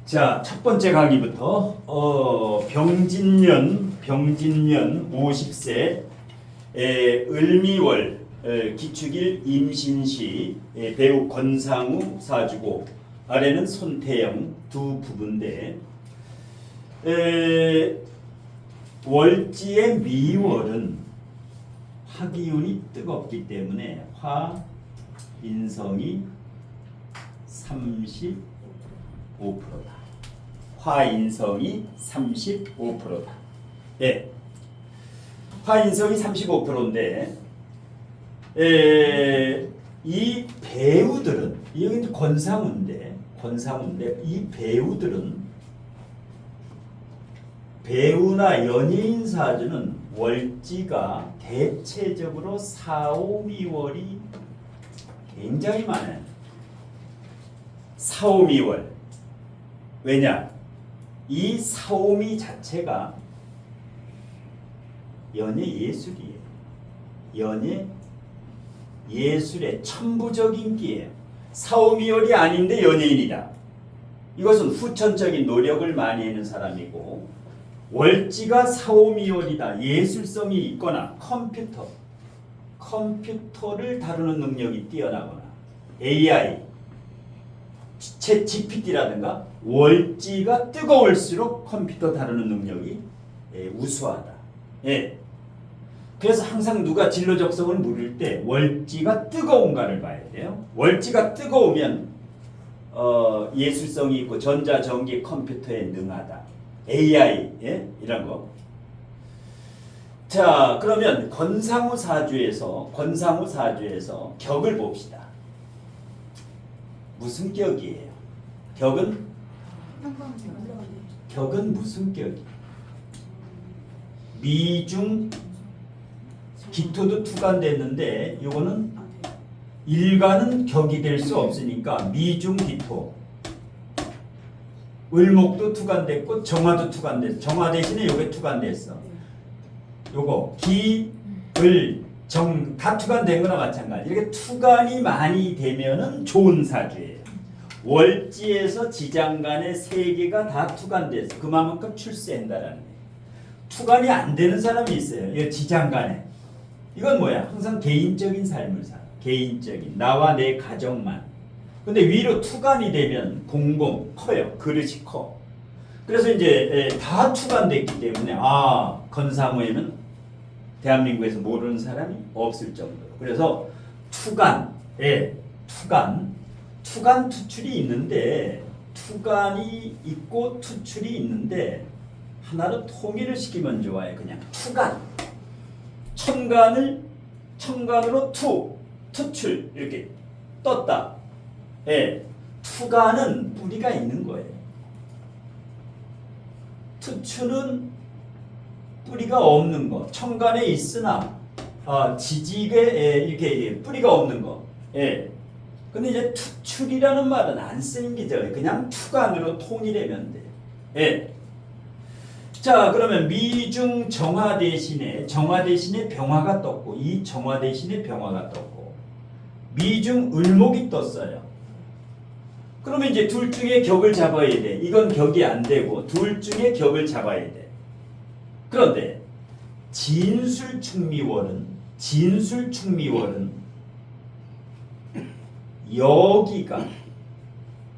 자, 첫 번째 강의부터 병진년 50세 을미월 기축일 임신시 배우 권상우 사주고 아래는 손태영 두 부부인데 월지의 미월은 화기운이 뜨겁기 때문에 화인성이 35%다. 화인성이 35%다. 예. 화인성이 35%인데 이 배우들은 여기 권상우인데 이 배우들은 배우나 연예인 사주는 월지가 대체적으로 4, 5, 2월이 굉장히 많아요. 4, 5, 2월. 왜냐? 이 4, 5, 2 자체가 연예 예술이에요. 연예 예술의 천부적인 끼예요. 4, 5, 2월이 아닌데 연예인이다. 이것은 후천적인 노력을 많이 하는 사람이고 월지가 4, 5, 2월이다. 예술성이 있거나 컴퓨터를 다루는 능력이 뛰어나거나 AI 챗 GPT라든가 월지가 뜨거울수록 컴퓨터 다루는 능력이 우수하다. 예. 그래서 항상 누가 진로 적성을 물을 때 월지가 뜨거운가를 봐야 돼요. 월지가 뜨거우면 예술성이 있고 전자전기 컴퓨터에 능하다. AI 이런 거. 자, 그러면 권상우 사주에서 격을 봅시다. 무슨 격이에요? 격은 무슨 격이에요? 미중 기토도 투간됐는데 이거는 일간은 격이 될 수 없으니까 미중 기토. 을목도 투간됐고 정화도 투간됐어. 정화 대신에 요게 투간됐어. 요거 기, 을, 정 다 투간된 거나 마찬가지. 이렇게 투간이 많이 되면은 좋은 사주예요. 월지에서 지장간에 세 개가 다 투간돼서 그만큼 출세한다라는 거예요. 투간이 안 되는 사람이 있어요. 이 지장간에. 이건 뭐야? 항상 개인적인 삶을 살아. 개인적인 나와 내 가정만. 근데 위로 투간이 되면 공공 커요. 그릇이 커. 그래서 이제 다 투간됐기 때문에 권상우에는 대한민국에서 모르는 사람이 없을 정도로. 그래서 투간 투출이 있는데 투간이 있고 투출이 있는데 하나로 통일을 시키면 좋아요. 그냥 투간. 천간으로 투출 이렇게 떴다. 예. 투간은 뿌리가 있는 거예요. 투출은 뿌리가 없는 거. 천간에 있으나 지직에 이렇게 뿌리가 없는 거. 예. 근데 이제 투출이라는 말은 안 쓰는 게 그냥 투간으로 통일하면 돼. 예. 자, 그러면 미중 정화 대신에 병화가 떴고 이 정화 대신에 병화가 떴고 미중 을목이 떴어요. 그러면 이제 둘 중에 격을 잡아야 돼. 이건 격이 안 되고 둘 중에 격을 잡아야 돼. 그런데 진술충미월은 여기가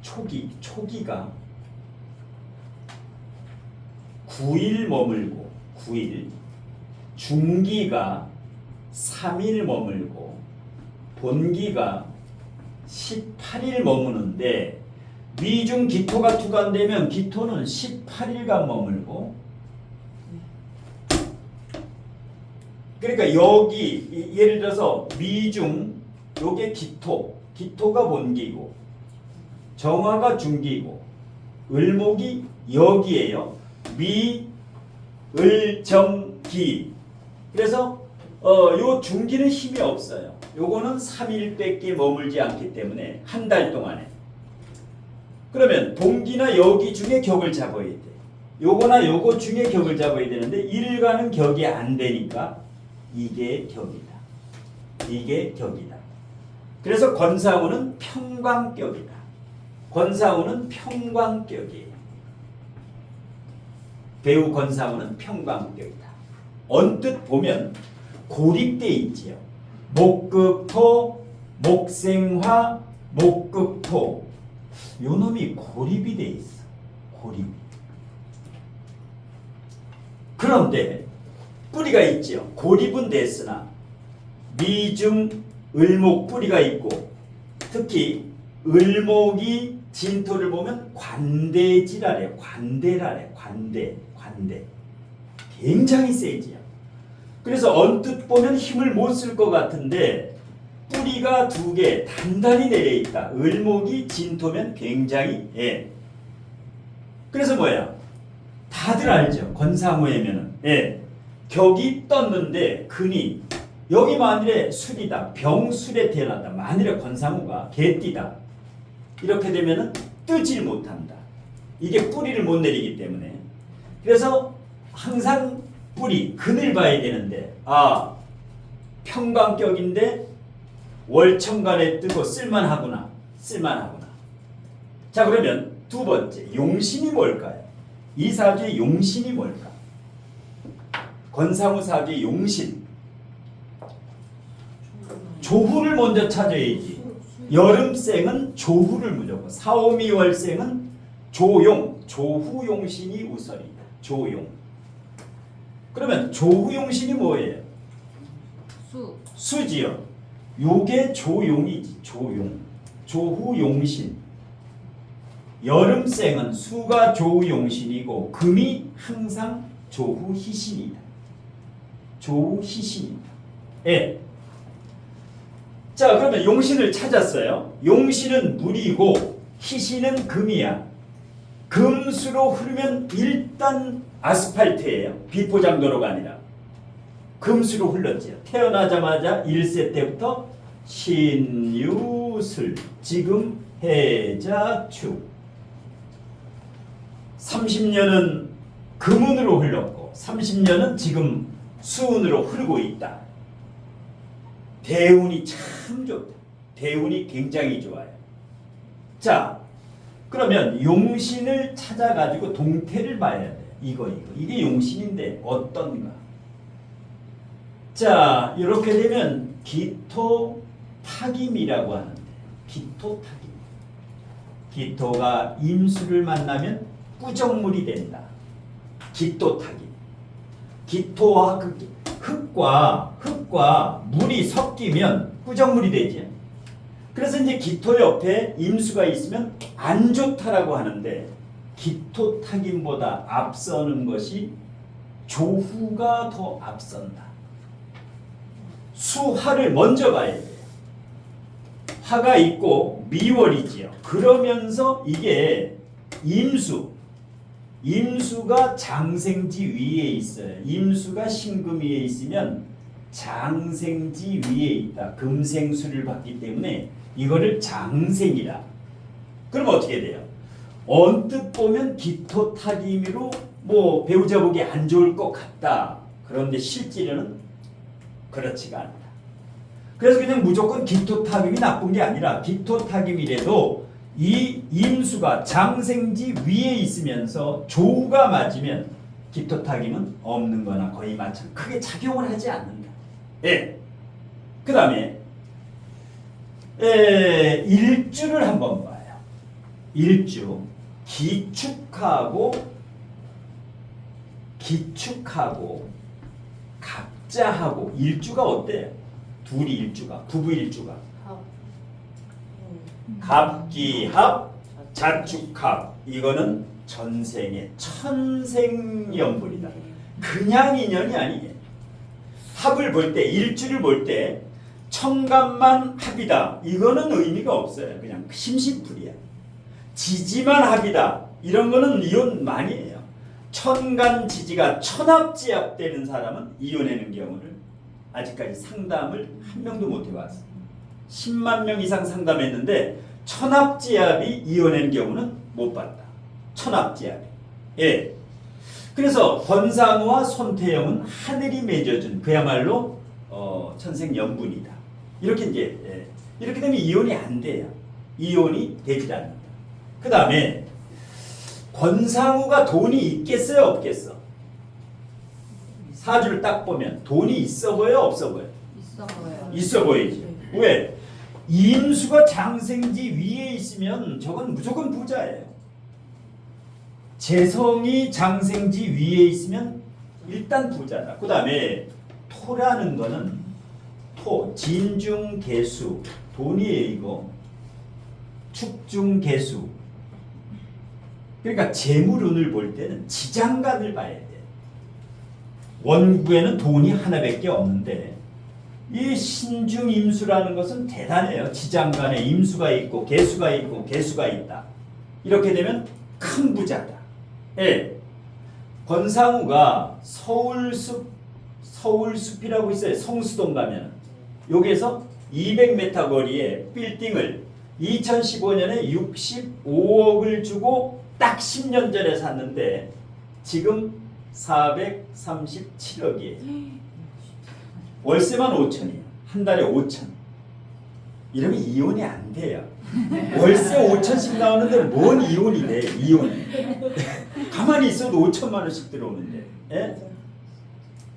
초기가 9일 머물고 9일, 중기가 3일 머물고 본기가 18일 머무는데 미중 기토가 투간되면 기토는 18일간 머물고 그러니까 여기 예를 들어서 미중 요게 기토가 본기고 정화가 중기고 을목이 여기에요. 미, 을, 정, 기. 그래서 요 중기는 힘이 없어요. 요거는 3일밖에 머물지 않기 때문에 한 달 동안에. 그러면 동기나 여기 중에 격을 잡아야 돼. 요거나 요거 중에 격을 잡아야 되는데 일과는 격이 안 되니까 이게 격이다. 이게 격이다. 그래서 권상우는 평광격이다. 권상우는 평광격이에요. 배우 권상우는 평광격이다. 언뜻 보면 고립돼 있지요. 목극토, 목생화, 목극토. 요 놈이 고립이 돼 있어. 고립. 그런데 뿌리가 있지요. 고립은 됐으나 미중 을목 뿌리가 있고, 특히 을목이 진토를 보면 관대지라래. 관대라래. 관대. 굉장히 세지요. 그래서 언뜻 보면 힘을 못 쓸 것 같은데 뿌리가 두 개 단단히 내려있다. 을목이 진토면 굉장히 그래서 뭐야? 다들 알죠. 권상우에면은 격이 떴는데 근이 여기 만일에 술이다. 병술에 태어났다. 만일에 권상우가 개띠다. 이렇게 되면은 뜨질 못한다. 이게 뿌리를 못 내리기 때문에. 그래서 항상 뿌리, 근을 봐야 되는데 평광격인데 월천간에 뜨고 쓸만하구나. 자, 그러면 두 번째 용신이 뭘까요? 이 사주의 용신이 뭘까? 권상우 사주의 용신. 조후를 먼저 찾아야지. 여름생은 조후를 무조건. 사오미월생은 조용, 조후용신이 우선이다. 조용. 그러면 조후용신이 뭐예요? 수지요. 요게 조용이지. 조용. 조후용신. 여름생은 수가 조후용신이고 금이 항상 조후희신이다. 조후희신이다. 자, 그러면 용신을 찾았어요. 용신은 물이고 희신은 금이야. 금수로 흐르면 일단 아스팔트예요. 비포장도로가 아니라 금수로 흘렀지요. 태어나자마자 1세 때부터 신유술, 지금 해자축. 30년은 금운으로 흘렀고 30년은 지금 수운으로 흐르고 있다. 대운이 참 좋다. 대운이 굉장히 좋아요. 자, 그러면 용신을 찾아가지고 동태를 봐야 돼. 이게 용신인데 어떤가? 자, 이렇게 되면 기토탁임이라고 하는데, 기토탁임. 기토가 임수를 만나면 꾸정물이 된다. 기토탁임. 기토와 흙과 물이 섞이면 꾸정물이 되지. 그래서 이제 기토 옆에 임수가 있으면 안 좋다라고 하는데, 기토탁임보다 앞서는 것이 조후가 더 앞선다. 수화를 먼저 봐야 돼요. 화가 있고 미월이지요. 그러면서 이게 임수가 장생지 위에 있어요. 임수가 신금 위에 있으면 장생지 위에 있다. 금생수를 받기 때문에 이거를 장생이라. 그럼 어떻게 돼요? 언뜻 보면 기토탁임으로 뭐 배우자 보기 안 좋을 것 같다. 그런데 실제로는 그렇지가 않다. 그래서 그냥 무조건 기토탁임이 나쁜 게 아니라 기토탁임이라도 이 임수가 장생지 위에 있으면서 조우가 맞으면 기토탁임은 없는 거나 거의 마찬가지. 크게 작용을 하지 않는다. 그 다음에 일주를 한번 봐요. 일주. 기축하고 갑자하고 일주가 어때요? 둘이 일주가, 부부 일주가. 갑기합, 자축합. 이거는 전생의 천생연분이다. 그냥 인연이 아니에요. 합을 볼 때, 일주를 볼 때 천간만 합이다. 이거는 의미가 없어요. 그냥 심심풀이야. 지지만 합이다. 이런 거는 이혼만이에요. 천간 지지가 천합지합되는 사람은 이혼하는 경우를 아직까지 상담을 한 명도 못 해봤어. 10만 명 이상 상담했는데 천합지합이 이혼하는 경우는 못 봤다. 천합지합이. 그래서 권상우와 손태영은 하늘이 맺어준 그야말로 천생연분이다. 이렇게 이제 이렇게 되면 이혼이 안 돼요. 이혼이 되지 않는다. 그 다음에 권상우가 돈이 있겠어요, 없겠어? 사주를 딱 보면 돈이 있어 보여, 없어 보여? 있어 보여요. 있어 보이지. 왜? 임수가 장생지 위에 있으면 저건 무조건 부자예요. 재성이 장생지 위에 있으면 일단 부자다. 그 다음에 토라는 거는 진중개수 돈이에요. 이거 축중개수. 그러니까 재물운을 볼 때는 지장간을 봐야 돼. 원국에는 돈이 하나밖에 없는데 이 신중임수라는 것은 대단해요. 지장간에 임수가 있고 개수가 있고 개수가 있다. 이렇게 되면 큰 부자다. 예. 권상우가 서울숲이라고 있어요. 성수동 가면 여기에서 200m 거리에 빌딩을 2015년에 65억을 주고 딱 10년 전에 샀는데 지금 437억이에요. 월세만 5천이에요. 한 달에 5천. 이러면 이혼이 안 돼요. 월세 5천씩 나오는데 뭔 이혼이 돼? 이혼이. 가만히 있어도 5천만 원씩 들어오는데. 예?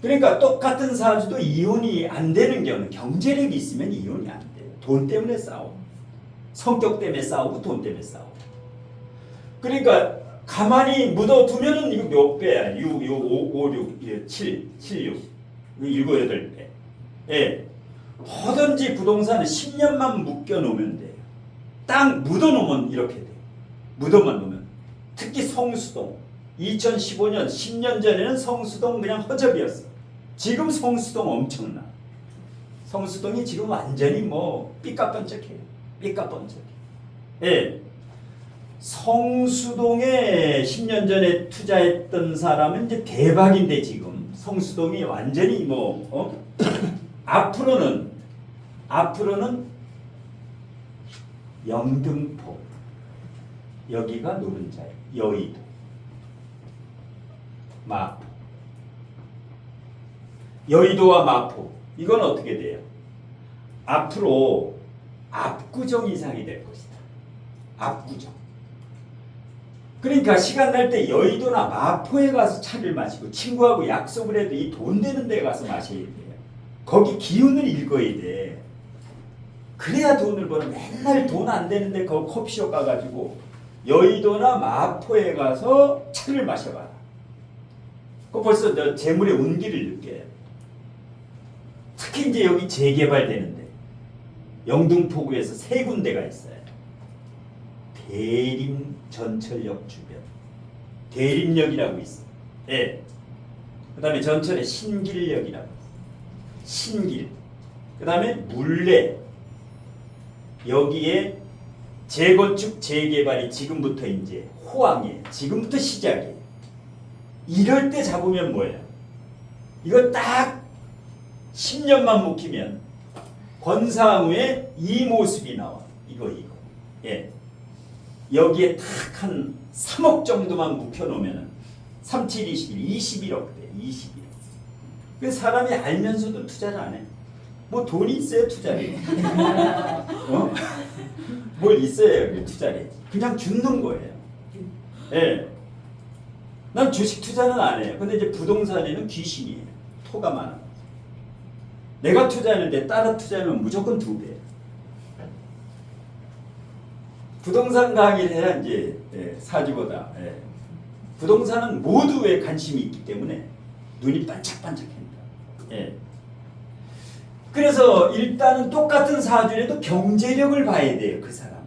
그러니까 똑같은 사주도 이혼이 안 되는 경우는 경제력이 있으면 이혼이 안 돼요. 돈 때문에 싸우고 성격 때문에 싸우고 돈 때문에 싸우고. 그러니까 가만히 묻어두면은 이거 몇 배야? 6, 5, 6, 7, 6, 7, 8배. 예. 뭐든지 부동산은 10년만 묶여놓으면 돼요. 땅 묻어놓으면 이렇게 돼요. 묻어만 놓으면. 특히 성수동. 2015년 10년 전에는 성수동 그냥 허접이었어. 지금 성수동 엄청나. 성수동이 지금 완전히 뭐 삐까뻔쩍해요. 삐까뻔쩍해. 예. 성수동에 10년 전에 투자했던 사람은 이제 대박인데 지금 성수동이 완전히 뭐 앞으로는 영등포 여기가 노른자예요. 여의도 마포 여의도와 마포 이건 어떻게 돼요? 앞으로 압구정 이상이 될 것이다. 압구정. 그러니까 시간 날 때 여의도나 마포에 가서 차를 마시고 친구하고 약속을 해도 이 돈 되는 데 가서 마셔야 돼요. 거기 기운을 읽어야 돼. 그래야 돈을 버는. 맨날 돈 안 되는데 거기 커피숍 가가지고 여의도나 마포에 가서 차를 마셔봐라. 그 벌써 너 재물의 운기를 느껴요. 특히 이제 여기 재개발되는데 영등포구에서 세 군데가 있어요. 대림 전철역 주변 대림역이라고 있어. 예. 그 다음에 전철에 신길역이라고 있어. 신길. 그 다음에 물레. 여기에 재건축 재개발이 지금부터 이제 호황이에요. 지금부터 시작이에요. 이럴 때 잡으면 뭐예요? 이거 딱 10년만 묵히면 권상우의 이 모습이 나와. 이거. 예. 여기에 딱 한 3억 정도만 묵혀놓으면 37, 21, 21억 돼. 21억. 그 사람이 알면서도 투자를 안 해. 뭐 돈이 있어야 투자를 해. 뭘 있어야 투자를 해. 그냥 죽는 거예요. 예. 난 주식 투자는 안 해요. 근데 이제 부동산에는 귀신이에요. 토가 많아. 내가 투자하는데 따라 투자하면 무조건 2배. 부동산 강의를 해야 이제 사주보다 부동산은 모두에 관심이 있기 때문에 눈이 반짝반짝합니다. 예. 그래서 일단은 똑같은 사주에도 경제력을 봐야 돼요. 그 사람의.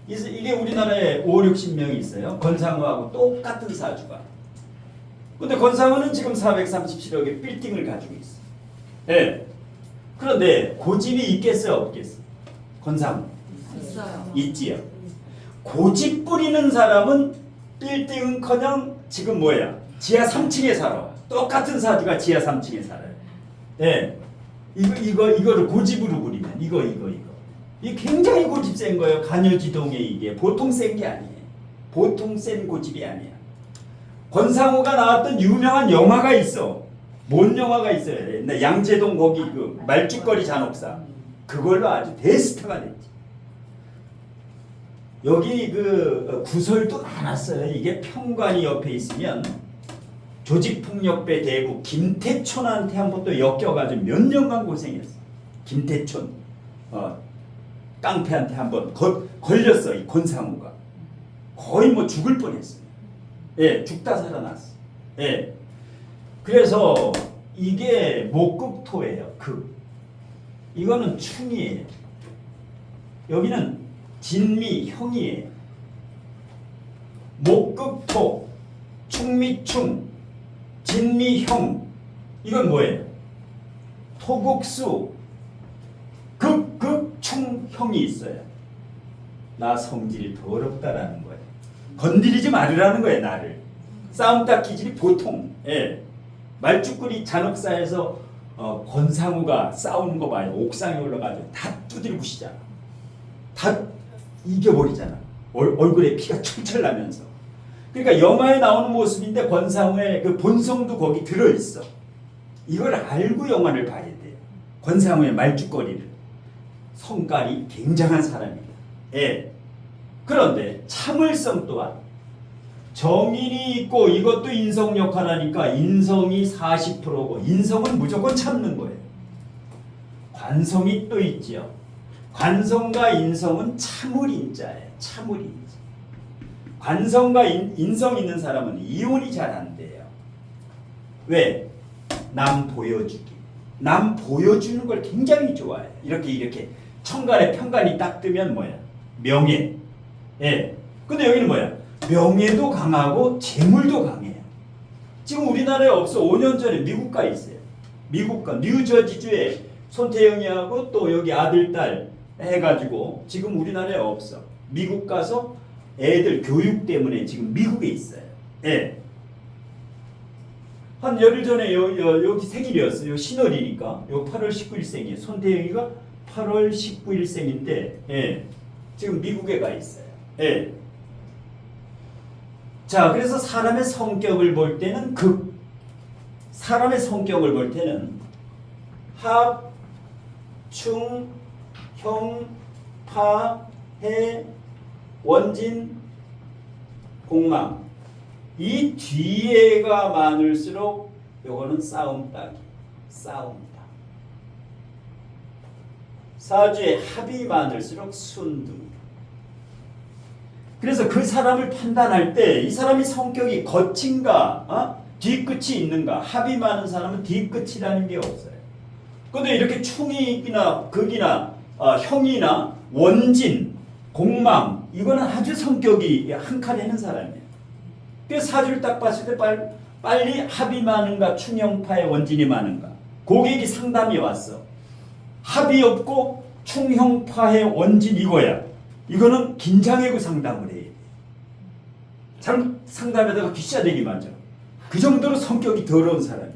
이게 우리나라에 5, 60명이 있어요. 권상우하고 똑같은 사주가. 근데 권상우는 지금 437억의 빌딩을 가지고 있어. 예. 그런데 고집이 있겠어요? 없겠어요? 권상우. 있어요. 있지요. 고집 부리는 사람은 빌딩은커녕 지금 뭐야? 지하 3층에 살아. 똑같은 사주가 지하 3층에 살아요. 예. 이거를 고집으로 부리면 이거. 이 굉장히 고집 센 거예요. 간여지동에 이게 보통 센 게 아니에요. 보통 센 고집이 아니야. 권상우가 나왔던 유명한 영화가 있어. 뭔 영화가 있어요? 양재동 거기 그 말죽거리 잔혹사. 그걸로 아주 대스타가 됐지. 여기 그 구설도 많았어요. 이게 평관이 옆에 있으면 조직폭력배 대부 김태촌한테 한번 또 엮여가지고 몇 년간 고생했어. 김태촌 깡패한테 한번 걸렸어. 이 권상우가 거의 뭐 죽을 뻔했어요. 예, 죽다 살아났어. 예, 그래서 이게 목극토예요. 이거는 충이에요. 여기는 진미형이에요. 목극토, 충미충, 진미형. 이건 뭐예요? 토국수, 극극충형이 있어요. 나 성질이 더럽다라는 거예요. 건드리지 말으라는 거예요. 나를. 싸움딱 기질이 보통. 예. 말죽거리 잔혹사에서 권상우가 싸우는 거 봐요. 옥상에 올라가지고 다 두드려 부시잖아. 다 이겨버리잖아. 얼굴에 피가 철철 나면서. 그러니까 영화에 나오는 모습인데 권상우의 그 본성도 거기 들어있어. 이걸 알고 영화를 봐야 돼요. 권상우의 말죽거리를. 성깔이 굉장한 사람입니다. 예. 그런데 참을성 또한 정인이 있고 이것도 인성력 하나니까 인성이 40%고 인성은 무조건 참는 거예요. 관성이 또 있지요. 관성과 인성은 참을인자예요. 참을인자. 관성과 인성 있는 사람은 이혼이 잘 안 돼요. 왜? 남 보여주기. 남 보여주는 걸 굉장히 좋아해요. 이렇게 천간에 편간이 딱 뜨면 뭐야? 명예. 예. 근데 여기는 뭐야? 명예도 강하고 재물도 강해요. 지금 우리나라에 없어. 5년 전에 미국 가 있어요. 미국과 뉴저지주에 손태영이하고 또 여기 아들 딸 해가지고 지금 우리나라에 없어. 미국 가서 애들 교육 때문에 지금 미국에 있어요. 예. 한 열흘 전에 여기 생일이었어요. 신월이니까. 요 8월 19일생이에요. 손태영이가 8월 19일생인데 예. 지금 미국에 가 있어요. 예. 자, 그래서 사람의 성격을 볼 때는 사람의 성격을 볼 때는 합, 충, 형, 파, 해, 원진, 공망. 이 뒤에가 많을수록 요거는 싸움닭이 싸움다. 사주에 합이 많을수록 순둥이. 그래서 그 사람을 판단할 때 이 사람이 성격이 거친가 뒤끝이 있는가. 합이 많은 사람은 뒤끝이라는 게 없어요. 근데 이렇게 충이나 극이나 형이나 원진, 공망 이거는 아주 성격이 한 칸 해는 사람이에요. 그래서 사주를 딱 봤을 때 빨리 합이 많은가 충형파의 원진이 많은가. 고객이 상담이 왔어. 합이 없고 충형파의 원진 이거야. 이거는 긴장해고 상담을 해. 상담에다가 귀싸대기 맞아. 그 정도로 성격이 더러운 사람이에요.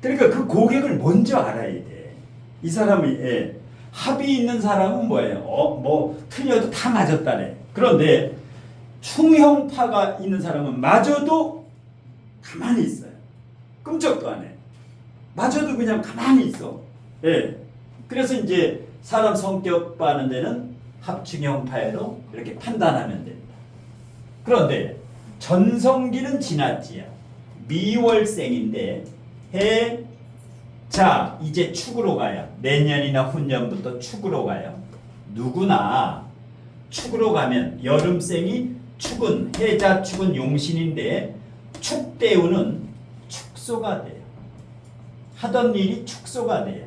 그러니까 그 고객을 먼저 알아야 돼. 이 사람이 합이 있는 사람은 뭐예요? 뭐 틀려도 다 맞았다네. 그런데 충형파가 있는 사람은 맞아도 가만히 있어요. 끔찍도 안 해. 맞아도 그냥 가만히 있어. 예. 그래서 이제 사람 성격 봐는 데는 합충형파로 이렇게 판단하면 됩니다. 그런데 전성기는 지났지요. 미월생인데 자 이제 축으로 가요. 내년이나 후년부터 축으로 가요. 누구나 축으로 가면 여름생이 축은 해자 축은 용신인데 축대우는 축소가 돼요. 하던 일이 축소가 돼요.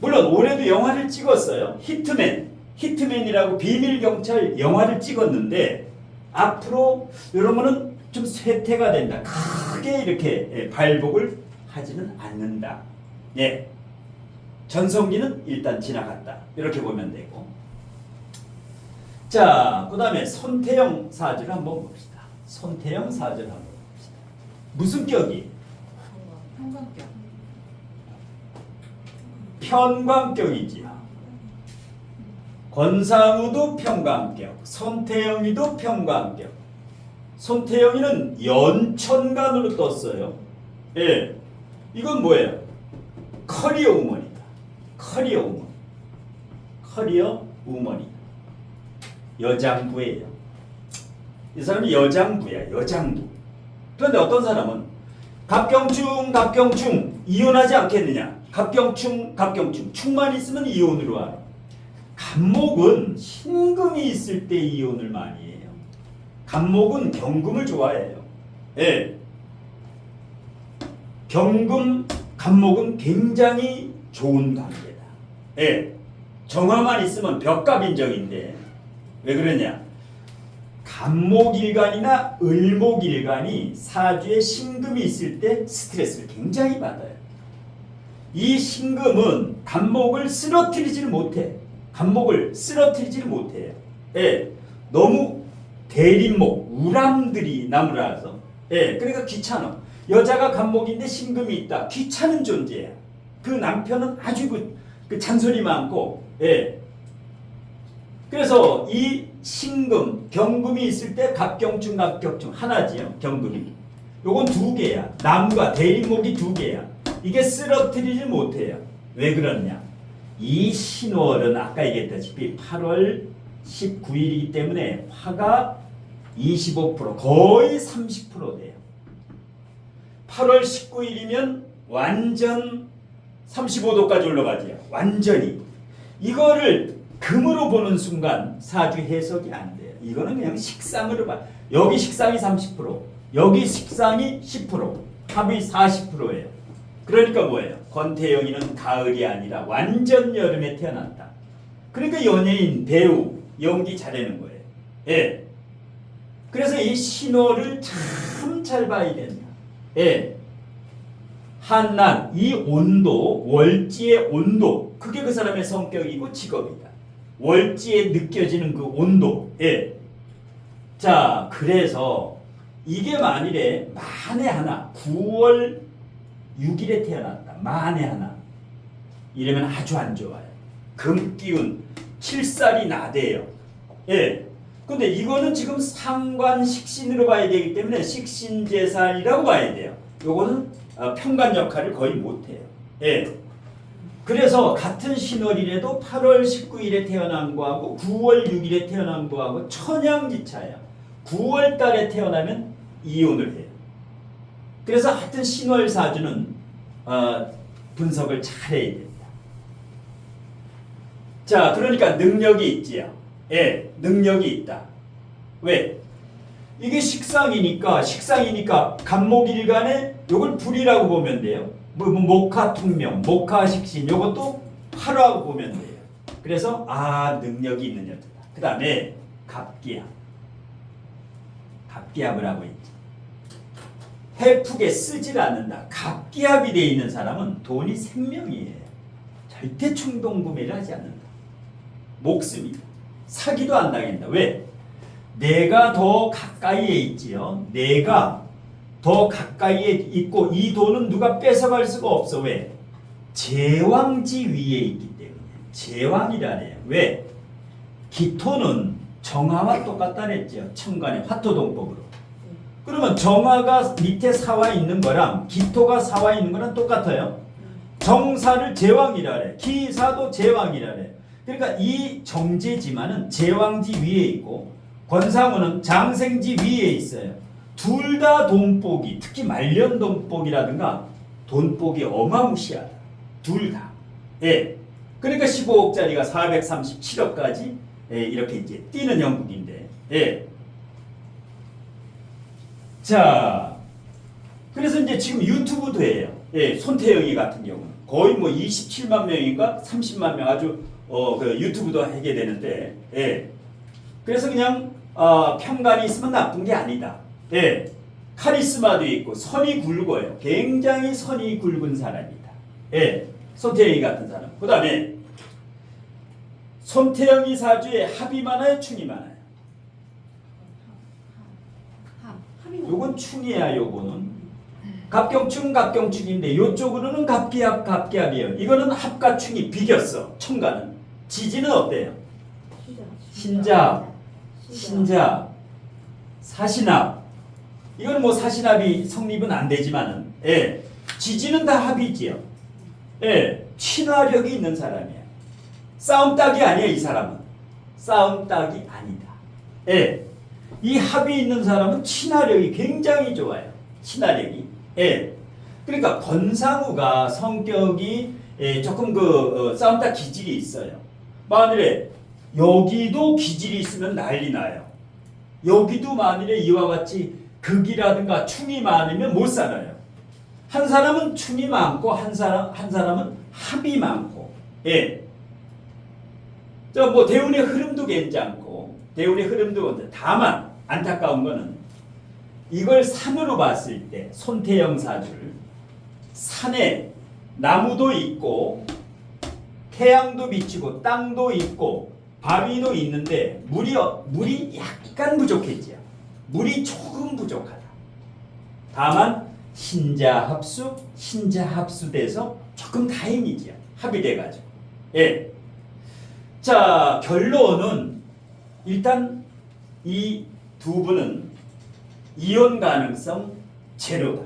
물론 올해도 영화를 찍었어요. 히트맨이라고 비밀경찰 영화를 찍었는데 앞으로 이런 거는 좀 쇠퇴가 된다. 크게 이렇게 발복을 하지는 않는다. 예. 전성기는 일단 지나갔다. 이렇게 보면 되고. 자, 그 다음에 손태영 사주를 한번 봅시다. 손태영 사주를 한번 봅시다. 무슨 격이? 평관격. 편관격이지. 권상우도 평관격, 손태영이도 평관격. 손태영이는 연천간으로 떴어요. 예, 이건 뭐예요? 커리어 우먼이다. 커리어 우먼. 커리어 우먼이다. 여장부예요. 이 사람이 여장부야. 여장부. 그런데 어떤 사람은 갑경충 이혼하지 않겠느냐. 갑경충 충만 있으면 이혼으로 알아. 갑목은 신금이 있을 때 이혼을 많이 해요. 갑목은 경금을 좋아해요. 예. 경금, 갑목은 굉장히 좋은 관계다. 예. 정화만 있으면 벽갑인정인데 왜 그러냐? 갑목일간이나 을목일간이 사주에 신금이 있을 때 스트레스를 굉장히 받아요. 이 신금은 갑목을 쓰러뜨리지를 못해. 갑목을 쓰러뜨리지를 못해요. 예. 너무 대립목, 우람들이 나무라서. 예. 그러니까 귀찮아. 여자가 갑목인데 신금이 있다. 귀찮은 존재야. 그 남편은 아주 그 잔소리 많고. 예. 그래서 이 신금, 경금이 있을 때 갑경충 하나지요. 경금이. 요건 두 개야. 나무가 대립목이 두 개야. 이게 쓰러뜨리지 못해요. 왜 그러냐? 이 신월은 아까 얘기했다시피 8월 19일이기 때문에 화가 25% 거의 30% 돼요. 8월 19일이면 완전 35도까지 올라가지요. 완전히. 이거를 금으로 보는 순간 사주 해석이 안 돼요. 이거는 그냥 식상으로 봐. 여기 식상이 30%, 여기 식상이 10%, 합이 40%예요. 그러니까 뭐예요? 권태영이는 가을이 아니라 완전 여름에 태어났다. 그러니까 연예인, 배우, 연기 잘하는 거예요. 예. 그래서 이 신호를 참 잘 봐야 된다. 예. 한난, 이 온도, 월지의 온도, 그게 그 사람의 성격이고 직업이다. 월지에 느껴지는 그 온도. 예. 자, 그래서 이게 만일에 만에 하나 9월 6일에 태어났다. 만에 하나. 이러면 아주 안 좋아요. 금기운 7살이 나대요. 예. 근데 이거는 지금 상관식신으로 봐야 되기 때문에 식신재살이라고 봐야 돼요. 요거는 평간 역할을 거의 못해요. 예. 그래서 같은 신월이라도 8월 19일에 태어난 거하고 9월 6일에 태어난 거하고 천양지차야. 9월 달에 태어나면 이혼을 해요. 그래서 하여튼 신월 사주는 분석을 잘해야 됩니다. 자, 그러니까 능력이 있지요. 예, 능력이 있다. 왜? 이게 식상이니까 갑목일간에 요걸 불이라고 보면 돼요. 목화통명, 목화식신 요것도 화라고 보면 돼요. 그래서 능력이 있는 여자다. 그 다음에 갑기합을 하고 있지. 해프게 쓰질 않는다. 갑기합이 되어 있는 사람은 돈이 생명이에요. 절대 충동구매를 하지 않는다. 목숨이다. 사기도 안 당한다. 왜? 내가 더 가까이에 있지요. 내가 더 가까이에 있고 이 돈은 누가 뺏어갈 수가 없어. 왜? 제왕지 위에 있기 때문에. 제왕이라네요. 왜? 기토는 정화와 똑같다랬죠. 천간의 화토동법으로. 그러면 정화가 밑에 사와 있는 거랑 기토가 사와 있는 거랑 똑같아요. 정사를 제왕이라래. 기사도 제왕이라래. 그러니까 이 정제지만은 제왕지 위에 있고 권상우는 장생지 위에 있어요. 둘 다 돈복이, 특히 말년 돈복이라든가 돈복이 어마무시하다. 둘 다. 예. 그러니까 15억짜리가 437억까지 이렇게 이제 뛰는 형국인데. 예. 자, 그래서 이제 지금 유튜브도 해요. 예, 손태영이 같은 경우는 거의 뭐 27만 명인가 30만 명 아주 그 유튜브도 하게 되는데, 예. 그래서 그냥 평간이 있으면 나쁜 게 아니다. 예. 카리스마도 있고 선이 굵어요. 굉장히 선이 굵은 사람이다. 예. 손태영이 같은 사람. 그 다음에 손태영이 사주에 합이 많아요, 충이 많아요. 요건 충이야. 요거는 갑경충인데 요쪽으로는 갑기합이에요. 이거는 합과 충이 비겼어. 천간은. 지지는 어때요? 신잡, 사신합. 이거는 뭐 사신합이 성립은 안 되지만은, 예, 지지는 다 합이지요. 예, 친화력이 있는 사람이야. 싸움 딱이 아니야. 이 사람은 싸움 딱이 아니다. 예. 이 합이 있는 사람은 친화력이 굉장히 좋아요. 친화력이. 예. 그러니까 권상우가 성격이 조금 싸움다 기질이 있어요. 만일에 여기도 기질이 있으면 난리 나요. 여기도 만일에 이와 같이 극이라든가 충이 많으면 못 살아요. 한 사람은 충이 많고 한 사람은 합이 많고. 예. 대운의 흐름도 괜찮고 대운의 흐름도 다만 안타까운 거는 이걸 산으로 봤을 때 손태영 사주를 산에 나무도 있고 태양도 비치고 땅도 있고 바위도 있는데 물이 약간 부족했지요. 물이 조금 부족하다. 다만 신자합수돼서 조금 다행이지요. 합이 돼가지고. 예. 자, 결론은 일단 이 두 분은 이혼 가능성 제로다.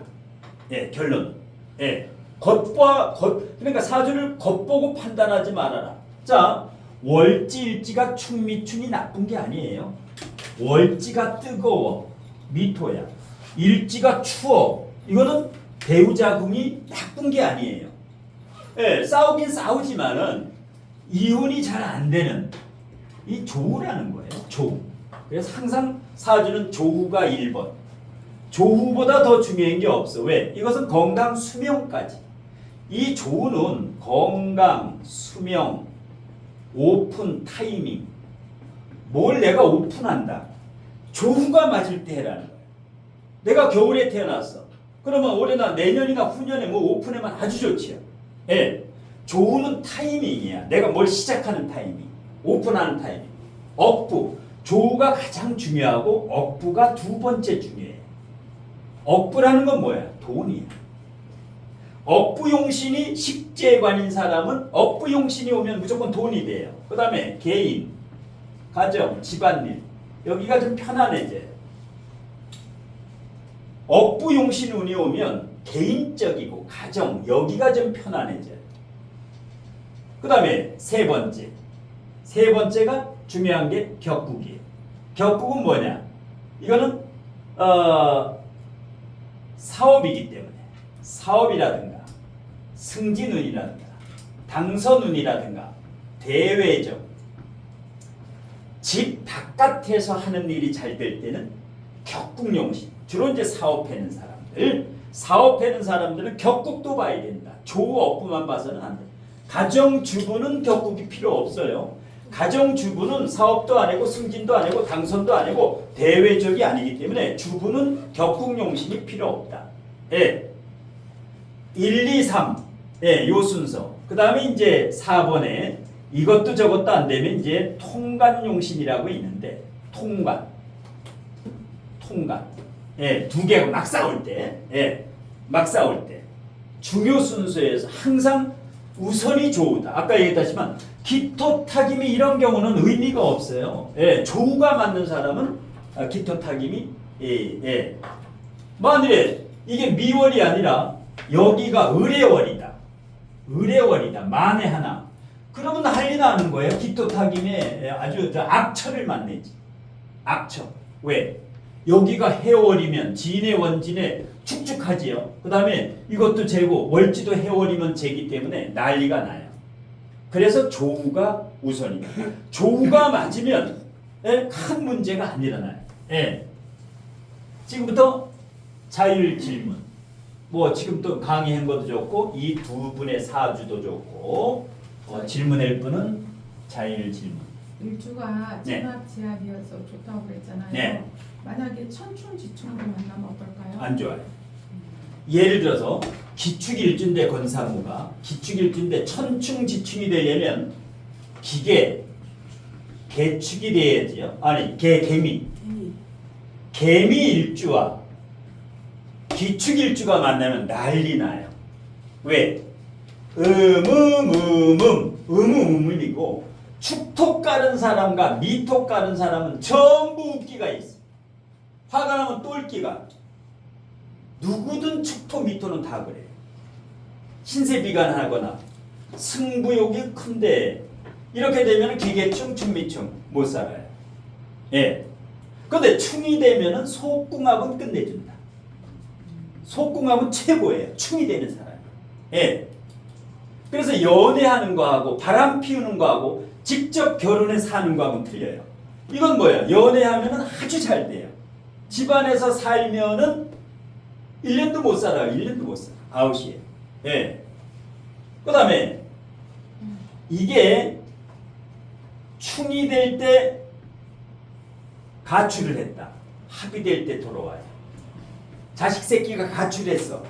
예, 결론. 예. 그러니까 사주를 겉보고 판단하지 말아라. 자, 월지일지가 충미충이 나쁜 게 아니에요. 월지가 뜨거워. 미토야. 일지가 추워. 이거는 배우자궁이 나쁜 게 아니에요. 예, 싸우긴 싸우지만은 이혼이 잘 안 되는 이 조우라는 거예요. 조우. 그래서 항상 사주는 조우가 1번. 조우보다 더 중요한 게 없어. 왜? 이것은 건강 수명까지. 이 조우는 건강, 수명, 오픈 타이밍. 뭘 내가 오픈한다. 조우가 맞을 때 해라는 거예요. 내가 겨울에 태어났어. 그러면 올해나 내년이나 후년에 오픈하면 아주 좋지요. 예. 조우는 타이밍이야. 내가 뭘 시작하는 타이밍. 오픈하는 타이밍. 억부. 조우가 가장 중요하고 억부가 두 번째 중요해. 억부라는 건 뭐야? 돈이야. 억부용신이 식재관인 사람은 억부용신이 오면 무조건 돈이 돼요. 그 다음에 개인, 가정, 집안일. 여기가 좀 편안해져요. 억부용신 운이 오면 개인적이고 가정, 여기가 좀 편안해져요. 그 다음에 세 번째가 중요한 게 격국이에요. 격국은 뭐냐? 이거는 사업이기 때문에 사업이라든가 승진운이라든가 당선운이라든가 대외적 집 바깥에서 하는 일이 잘 될 때는 격국용신. 주로 이제 사업하는 사람들은 격국도 봐야 된다. 조우 업부만 봐서는 안 돼. 가정주부는 격국이 필요 없어요. 가정주부는 사업도 안 하고 승진도 안 하고 당선도 안 하고 대외적이 아니기 때문에 주부는 격국용신이 필요 없다. 예. 1, 2, 3. 예, 요 순서. 그 다음에 이제 4번에 이것도 저것도 안 되면 이제 통관용신이라고 있는데 통관. 예, 두 개가 막 싸울 때. 예. 막 싸울 때. 중요 순서에서 항상 우선이 조우다. 아까 얘기했지만 기토타김이 이런 경우는 의미가 없어요. 예, 조우가 맞는 사람은 기토타김이 만일에 이게 미월이 아니라 여기가 을해월이다. 만에 하나. 그러면 난리 나는 거예요. 기토타김에 아주 악처를 만내지. 악처. 왜? 여기가 해월이면 진해 원진해 축축하지요. 그 다음에 이것도 재고 월지도 해월이면 재기 때문에 난리가 나요. 그래서 조우가 우선입니다. 조우가 맞으면 큰 문제가 안 일어나요. 예. 지금부터 자율 질문. 지금 또 강의한 것도 좋고 이 두 분의 사주도 좋고 질문할 분은 자율 질문. 일주가 네. 제압이어서 좋다고 그랬잖아요. 네. 만약에 천충지충으로 만나면 어떨까요? 안 좋아요. 예를 들어서 기축일주인데 권상우가 기축일주인데 천충지충이 되려면 개축이 돼야지요. 아니 개미일주와 기축일주가 만나면 난리 나요. 왜? 음음이고 축토 깔은 사람과 미토 깔은 사람은 전부 웃기가 있어. 화가 나면 똘끼가. 누구든 축토 미토는 다 그래요. 신세비관하거나 승부욕이 큰데 이렇게 되면 기계충 충미충 못 살아요. 예. 근데 충이 되면은 속궁합은 끝내준다. 속궁합은 최고예요. 충이 되는 사람. 예. 그래서 연애하는 거하고 바람 피우는 거하고 직접 결혼해 사는 거하고는 틀려요. 이건 뭐예요? 연애하면은 아주 잘 돼요. 집안에서 살면은 1년도 못 살아요. 1년도 못 살아. 아웃이에요. 예. 그 다음에 이게 충이 될 때 가출을 했다. 합의될 때 돌아와요. 자식 새끼가 가출했어.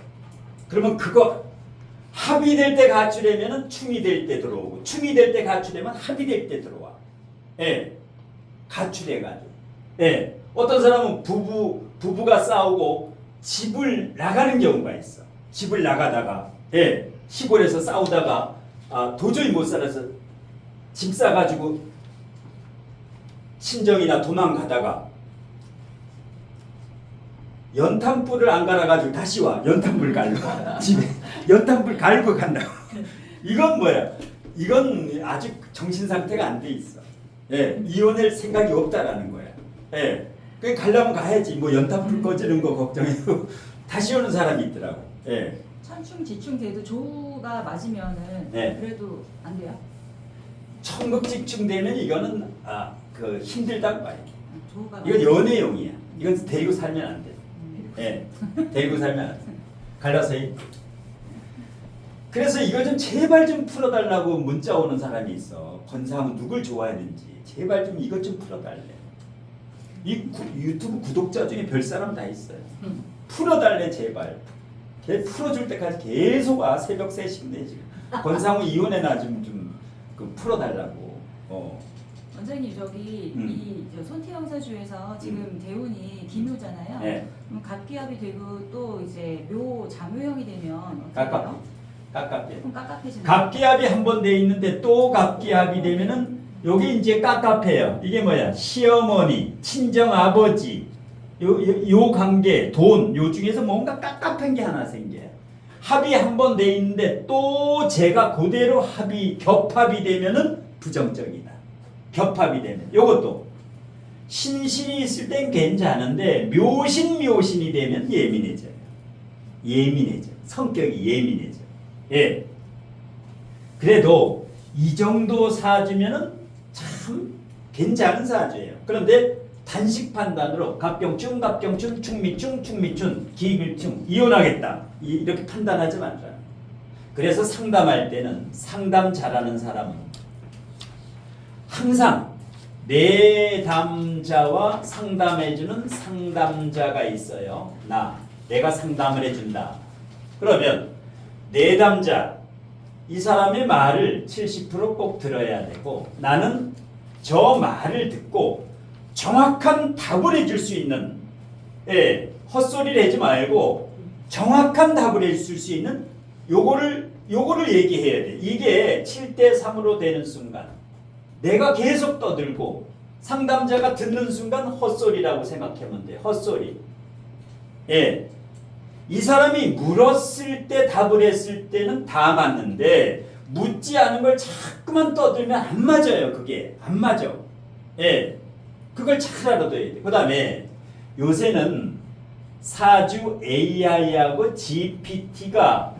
그러면 그거 합의될 때 가출하면은 충이 될 때 들어오고 충이 될 때 가출하면 합의될 때 들어와. 예. 가출해가지고. 예. 어떤 사람은 부부가 싸우고 집을 나가는 경우가 있어. 집을 나가다가 예. 시골에서 싸우다가 도저히 못 살아서 집 싸가지고 친정이나 도망가다가 연탄불을 안 갈아가지고 다시 와. 연탄불 갈고 집에 연탄불 갈고 간다고. 이건 뭐야? 이건 아직 정신 상태가 안 돼 있어. 예, 이혼할 생각이 없다라는 거야. 예, 그 가려면 가야지. 뭐 연탄불 꺼지는 거 걱정해도 다시 오는 사람이 있더라고. 예. 천충지충 돼도 조가 맞으면은 네. 그래도 안 돼요? 천극집중되면 이거는 그 힘들다고 봐요. 조가 이건 연애용이야. 이건 데리고 살면 안 돼. 예, 데리고 살면 안 돼. 갈라서 해. 그래서 이거 좀 제발 좀 풀어달라고 문자 오는 사람이 있어. 권사님은 누굴 좋아하는지 제발 좀 이것 좀 풀어달래. 이 유튜브 구독자 중에 별 사람 다 있어요. 풀어달래 제발. 걔 풀어줄 때까지 계속 새벽 3시인데 지금 권상우 이혼해나 좀 그 풀어달라고. 원장님 저기 이 손태영 사주에서 지금 대운이 기묘잖아요. 네. 그럼 갑기합이 되고 또 이제 묘 장묘형이 되면 어떻게 깝깝해. 돼요? 깝깝해. 조금 깝깝해지는. 갑기합이 한 번 돼 있는데 또 갑기합이 되면은 여기 이제 깝깝해요. 이게 뭐야? 시어머니, 친정 아버지, 요 관계, 돈, 요 중에서 뭔가 깝깝한 게 하나 생겨요. 합이 한 번 돼 있는데 또 제가 그대로 겹합이 되면은 부정적이다. 겹합이 되면 요것도 신신이 있을 땐 괜찮은데 묘신이 되면 예민해져요. 예민해져. 성격이 예민해져. 예. 그래도 이 정도 사주면은 참 괜찮은 사주예요. 그런데 단식 판단으로 갑경충, 충미충, 기밀충 이혼하겠다 이렇게 판단하지 말라. 그래서 상담할 때는 상담 잘하는 사람은 항상 내담자와 상담해주는 상담자가 있어요. 내가 상담을 해준다. 그러면 내담자 이 사람의 말을 70% 꼭 들어야 되고 나는 저 말을 듣고 정확한 답을 해줄 수 있는 헛소리를 하지 말고 정확한 답을 해줄 수 있는 요거를 얘기해야 돼. 이게 7대3으로 되는 순간 내가 계속 떠들고 상담자가 듣는 순간 헛소리라고 생각하면 돼. 헛소리. 예. 이 사람이 물었을 때 답을 했을 때는 다 맞는데 묻지 않은 걸 자꾸만 떠들면 안 맞아요. 그게 안 맞아. 예. 그걸 잘 알아둬야 돼. 그 다음에 요새는 사주 AI하고 GPT가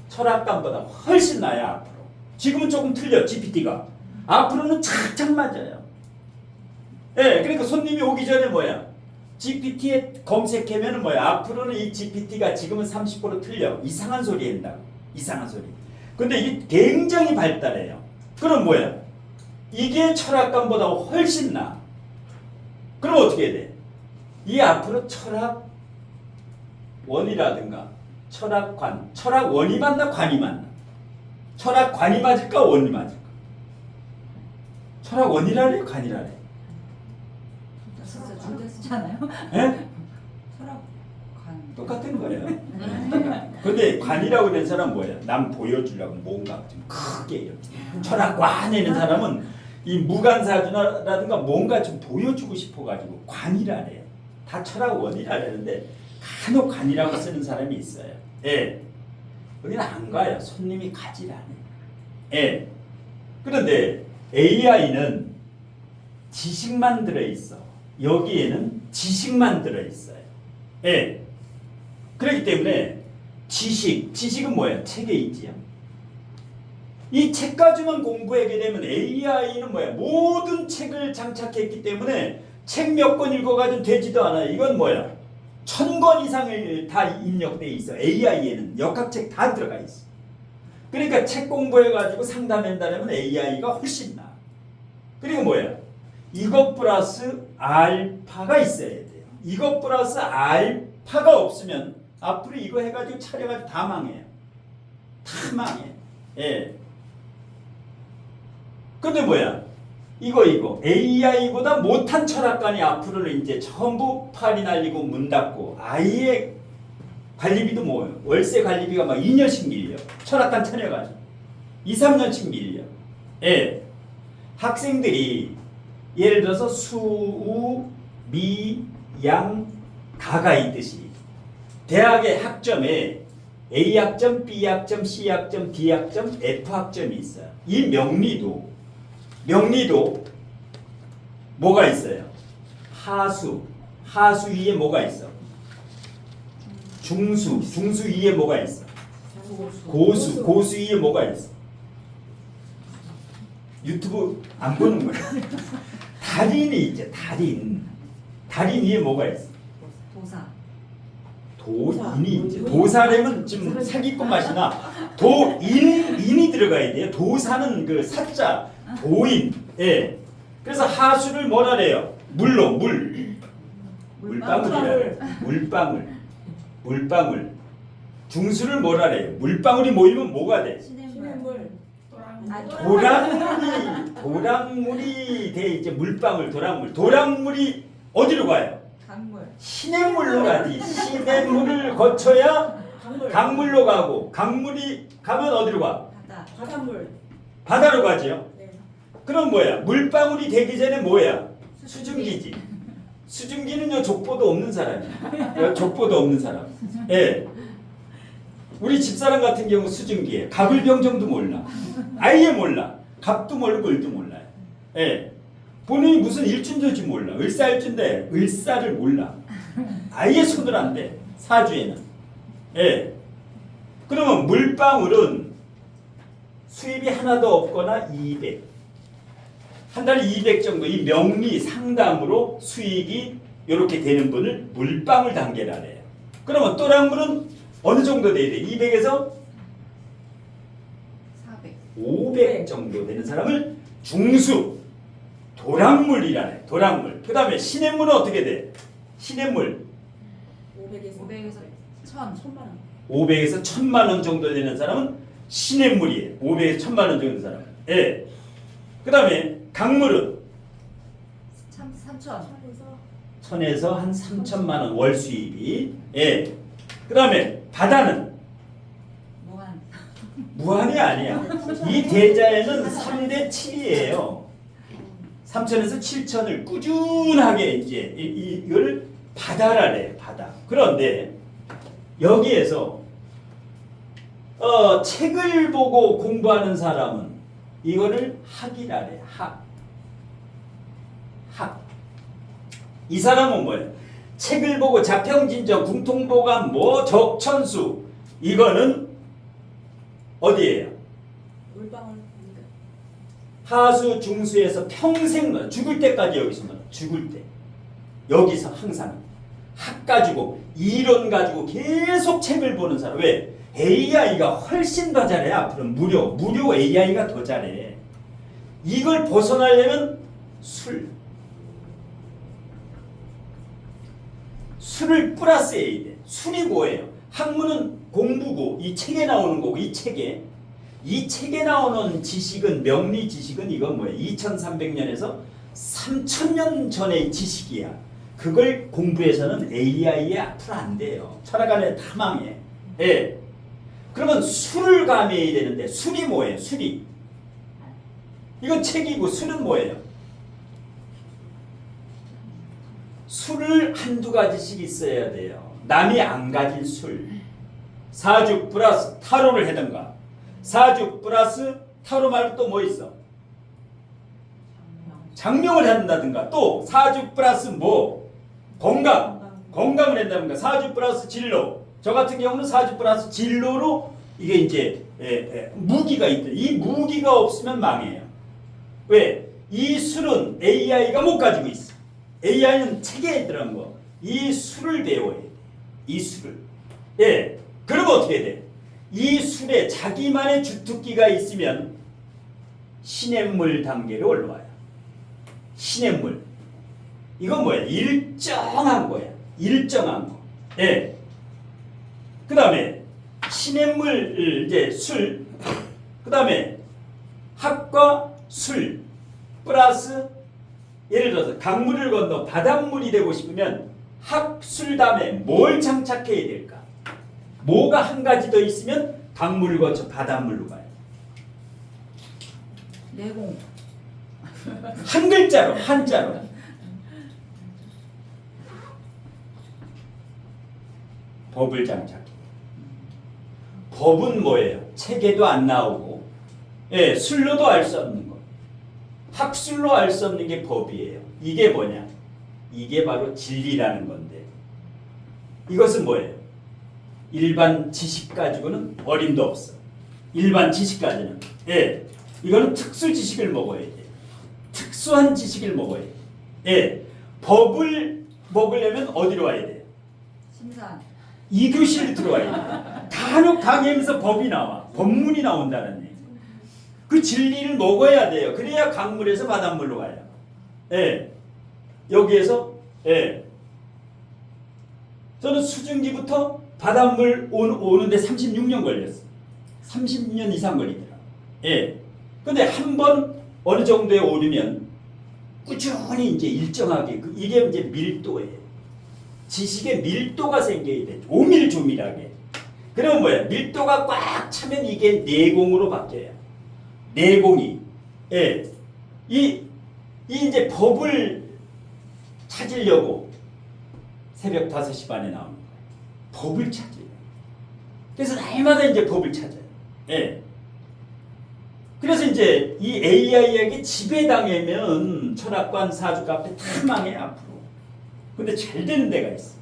철학관보다 훨씬 나아요. 앞으로. 지금은 조금 틀려. GPT가. 앞으로는 착착 맞아요. 예, 그러니까 손님이 오기 전에 뭐야? GPT에 검색하면은 뭐야? 앞으로는 이 GPT가 지금은 30% 틀려. 이상한 소리 한다고. 이상한 소리. 근데 이게 굉장히 발달해요. 그럼 뭐야? 이게 철학관보다 훨씬 나아. 그럼 어떻게 돼? 이 앞으로 철학원이라든가 철학원이 맞나 관이 맞나? 철학관이 맞을까 원이 맞을까? 철학원이라래 관이라래? 진짜 둘 다 쓰잖아요. 예? 철학관. 똑같은 거예요. 근데 관이라고 된 사람은 뭐예요? 남 보여주려고 뭔가 좀 크게 이렇게. 철학관에 있는 사람은 이 무간사주라든가 뭔가 좀 보여주고 싶어가지고 관이라래요. 다 철학원이라는데 간혹 관이라고 쓰는 사람이 있어요. 예. 여기는 안 가요. 손님이 가지를 않아요. 예. 그런데 AI는 지식만 들어있어. 여기에는 지식만 들어있어요. 예. 그렇기 때문에 지식은 뭐야? 책에 있지요. 이 책까지만 공부하게 되면 AI는 뭐야? 모든 책을 장착했기 때문에 책 몇 권 읽어가지고 되지도 않아요. 이건 뭐야? 1000권 이상을 다 입력돼 있어. AI에는 역학책 다 들어가 있어. 그러니까 책 공부해가지고 상담한다면 AI가 훨씬 나아. 그리고 뭐야? 이것 플러스 알파가 있어야 돼요. 이것 플러스 알파가 없으면 앞으로 이거 해가지고 차려가지고 다 망해요. 다 망해. 예. 근데 뭐야? 이거 AI보다 못한 철학관이 앞으로는 이제 전부 팔이 날리고 문 닫고 아예 관리비도 뭐예요? 월세 관리비가 막 2년씩 밀려. 철학관 차려가지고 2, 3년씩 밀려. 예. 학생들이 예를 들어서 수, 우, 미, 양, 가가 있듯이 대학의 학점에 A학점, B학점, C학점, D학점, F학점이 있어요. 이 명리도 뭐가 있어요? 하수 위에 뭐가 있어? 중수 위에 뭐가 있어? 고수 위에 뭐가 있어? 유튜브 안 보는 거야. 달인이 있죠. 달인 위에 뭐가 있어? 도인이 있죠. 도사라면 좀 사기꾼 맛이 나. 인이 들어가야 돼요. 도사는 그 사자 도인. 예. 그래서 하수를 뭐라 그래요? 물방울이라 물방울. 중수를 뭐라 그래요? 물방울이 모이면 뭐가 돼? 시냇물. 도랑물이 돼 이제 물방울 도랑물이 어디로 가요? 강물. 시냇물로 가지. 시냇물을 거쳐야 강물로 가고 강물이 가면 어디로 가? 바닷물. 바다로 가지요. 네. 그럼 뭐야? 물방울이 되기 전에 뭐야? 수증기지. 수증기는요 족보도 없는 사람이야. 족보도 없는 사람. 예. 우리 집사람 같은 경우 수증기에 갑을병정도 몰라. 아예 몰라. 갑도 모르고 을도 몰라요. 예. 본인이 무슨 일준조인지 몰라. 을사일주인데 을사를 몰라. 아예 손을 안 대. 사주에는. 예. 그러면 물방울은 수입이 하나도 없거나 200. 한 달에 200 정도 이 명리 상담으로 수익이 이렇게 되는 분을 물방울 단계라 해요. 그러면 또랑물은 어느 정도 돼야 돼? 200에서 500 정도 되는 사람을 중수 도랑물이라네. 도랑물. 그 다음에 시냇물은 어떻게 돼? 시냇물 500에서 1000만 원. 500에서 1000만 원 정도 되는 사람은 시냇물이에요. 500에서 1000만 원 정도 되는 사람. 예. 그 다음에 강물은 3000. 1000에서 한 3000만 원 월 수입이. 예. 그 다음에 바다는 무한이 아니야. 이 대자에는 3대 7이에요. 3000에서 7000을 꾸준하게 이제 이걸 바다라래. 바다. 그런데 여기에서 책을 보고 공부하는 사람은 이거를 학이라래. 학. 이 사람은 뭐예요? 책을 보고 자평진정, 궁통보감, 적천수 이거는 어디예요? 물방울. 하수 중수에서 평생 죽을 때까지 여기서 죽을 때 여기서 항상 학 가지고 이론 가지고 계속 책을 보는 사람. 왜? AI가 훨씬 더 잘해. 앞으로 무료 AI가 더 잘해. 이걸 벗어나려면 술을 플러스 해야 돼. 술이 뭐예요? 학문은 공부고 이 책에 나오는 거고 이 책에 나오는 지식은 명리 지식은 이건 뭐예요? 2300년에서 3000년 전의 지식이야. 그걸 공부해서는 AI에 앞으로 안 돼요. 철학안에 다 망해. 예. 그러면 술을 감해야 되는데 술이 뭐예요? 술이. 이건 책이고 술은 뭐예요? 술을 한두 가지씩 있어야 돼요. 남이 안 가진 술. 사주 플러스 타로를 해든가. 사주 플러스 타로 말고 또 뭐 있어? 장명을 한다든가 또 사주 플러스 뭐 건강을 한다든가 사주 플러스 진로 저 같은 경우는 사주 플러스 진로로 이게 이제 무기가 있다. 이 무기가 없으면 망해요. 왜? 이 술은 AI가 못 가지고 있어. AI는 책에 들어간 거. 이 술을 배워야 돼. 이 술을. 예. 그러면 어떻게 돼? 이 술에 자기만의 주특기가 있으면 시냇물 단계로 올라와요. 시냇물. 이건 뭐야? 일정한 거야. 일정한 거. 예. 그 다음에 시냇물 이제 술. 그 다음에 학과 술 플러스 예를 들어서 강물을 건너 바닷물이 되고 싶으면 학술 다음에 뭘 장착해야 될까? 뭐가 한 가지 더 있으면 강물을 거쳐 바닷물로 가요. 내공. 한 글자로 한자로. 법을 장착해. 법은 뭐예요? 책에도 안 나오고, 예, 술로도 알 수 없는 거. 학술로 알 수 없는 게 법이에요. 이게 뭐냐? 이게 바로 진리라는 건데. 이것은 뭐예요? 일반 지식 가지고는 어림도 없어. 일반 지식까지는. 예, 이거는 특수 지식을 먹어야 돼. 특수한 지식을 먹어야 돼. 예, 법을 먹으려면 어디로 와야 돼? 심산. 2교시를 들어와야 돼. 간혹 강의하면서 법이 나와. 법문이 나온다는 얘기. 그 진리를 먹어야 돼요. 그래야 강물에서 바닷물로 가요. 예. 여기에서 예. 저는 수증기부터 바닷물 오는데 36년 걸렸어. 30년 이상 걸리더라. 예. 근데 한 번 어느 정도에 오르면 꾸준히 이제 일정하게 이게 이제 밀도예요. 지식의 밀도가 생겨야 돼. 오밀조밀하게. 그러면 뭐야? 밀도가 꽉 차면 이게 내공으로 바뀌어요. 내공이. 예. 이 이제 법을 찾으려고 새벽 5시 반에 나오는 거예요. 법을 찾아요. 그래서 날마다 이제 법을 찾아요. 예. 그래서 이제 이 AI에게 지배당하면 철학관, 사주, 카페 다 망해 앞으로. 근데 잘 되는 데가 있어.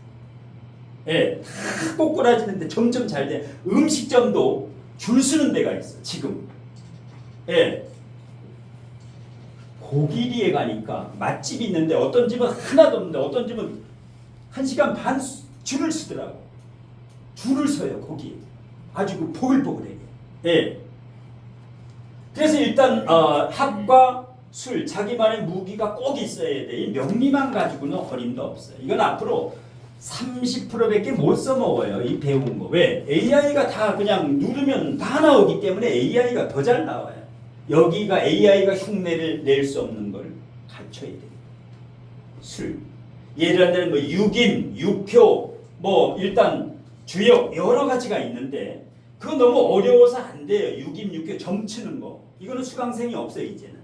예, 다 꼬꾸라지는데 점점 잘 돼. 음식점도 줄 서는 데가 있어. 지금. 예. 고기리에 가니까 맛집이 있는데 어떤 집은 하나도 없는데 어떤 집은 1시간 반 줄을 서더라고. 줄을 서요 고기. 아주 그 보글보글하게. 예. 그래서 일단 학과 술 자기만의 무기가 꼭 있어야 돼. 이 명리만 가지고는 어림도 없어요. 이건 앞으로 30%밖에 못 써먹어요. 이 배운 거. 왜? AI가 다 그냥 누르면 다 나오기 때문에 AI가 더 잘 나와요. 여기가 AI가 흉내를 낼 수 없는 걸 갖춰야 돼요. 술. 예를 들면 뭐 육임, 육효, 뭐 일단 주역 여러 가지가 있는데 그거 너무 어려워서 안 돼요. 육임, 육효 점치는 거. 이거는 수강생이 없어요 이제는.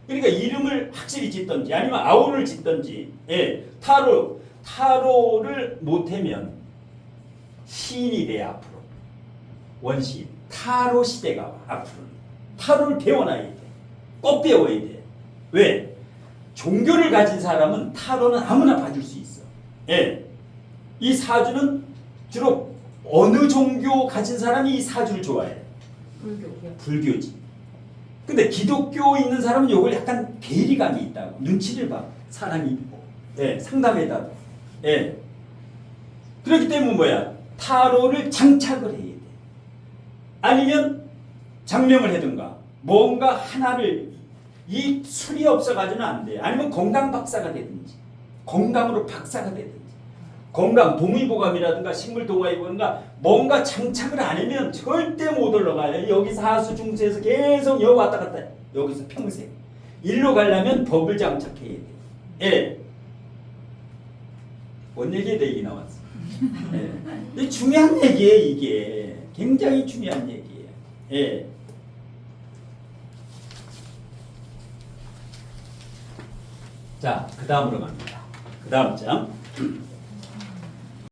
그러니까 이름을 확실히 짓든지 아니면 아우를 짓든지. 예, 타로를 못하면 시인이 돼 앞으로. 원시인. 타로 시대가 와 앞으로는. 타로를 배워놔야 돼. 꼭 배워야 돼. 왜? 종교를 가진 사람은 타로는 아무나 봐줄 수 있어. 예. 이 사주는 주로 어느 종교 가진 사람이 이 사주를 좋아해? 불교지. 근데 기독교 있는 사람은 이걸 약간 괴리감이 있다고. 눈치를 봐. 사람이 있고. 예, 상담에다가. 예. 그렇기 때문에 뭐야? 타로를 장착을 해야 돼. 아니면 장명을 해든가. 뭔가 하나를 이 술이 없어가지고는 안 돼. 아니면 건강 박사가 되든지. 건강으로 박사가 되든지. 건강 동의보감이라든가 식물동의보감인가 뭔가 장착을 안 하면 절대 못 올라가요. 여기서 하수 중수에서 계속 여기 왔다 갔다 해. 여기서 평생. 일로 가려면 법을 장착해야 돼. 예. 뭔 얘기에 대기 나왔어. 예. 중요한 얘기예요 이게. 굉장히 중요한 얘기예요. 예. 자, 그 다음으로 갑니다. 그 다음 장.